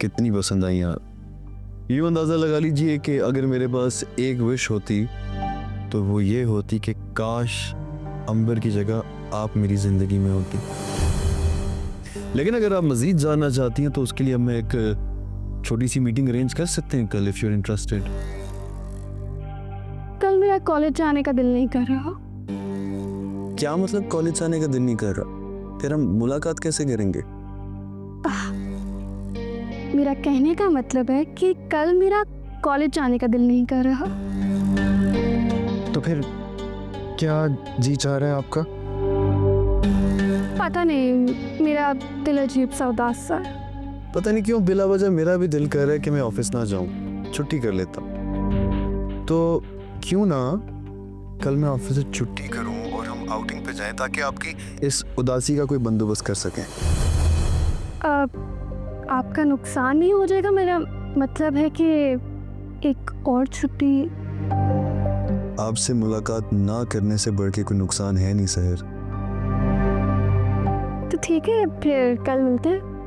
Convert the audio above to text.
कितनी पसंद आई आप। यूँ अंदाज़ा लगा लीजिए कि अगर मेरे पास एक विश होती तो वो ये होती कि काश अंबर की जगह आप मेरी ज़िंदगी में होती। लेकिन अगर आप मज़ीद जानना चाहती हैं तो उसके लिए हम एक छोटी सी मीटिंग अरेंज कर सकते हैं कल, इफ़ यू आर इंटरेस्टेड। कल मेरा कॉलेज जाने का दिल नहीं कर रहा। क्या मतलब कॉलेज जाने का दिल नहीं कर रहा? फिर हम मुलाकात कैसे करेंगे? मेरा कहने का मतलब है कि कल मेरा कॉलेज जाने का दिल नहीं कर रहा। तो फिर क्या जी चाह रहा है आपका? पता नहीं, मेरा दिल अजीब सा उदास सा है। पता नहीं क्यों बिला वजह मेरा भी दिल कर रहा है कि मैं ऑफिस ना जाऊं, छुट्टी कर लेता हूं। तो क्यों ना कल मैं ऑफिस से छुट्टी करूं और हम आउटिंग पे जाएं ताकि आपकी इस उदासी का कोई बंदोबस्त कर सकें। आपका नुकसान नहीं हो जाएगा? मेरा मतलब है कि एक और छुट्टी। आपसे मुलाकात ना करने से बढ़ के कोई नुकसान है नहीं सहर। तो ठीक है, फिर कल मिलते हैं।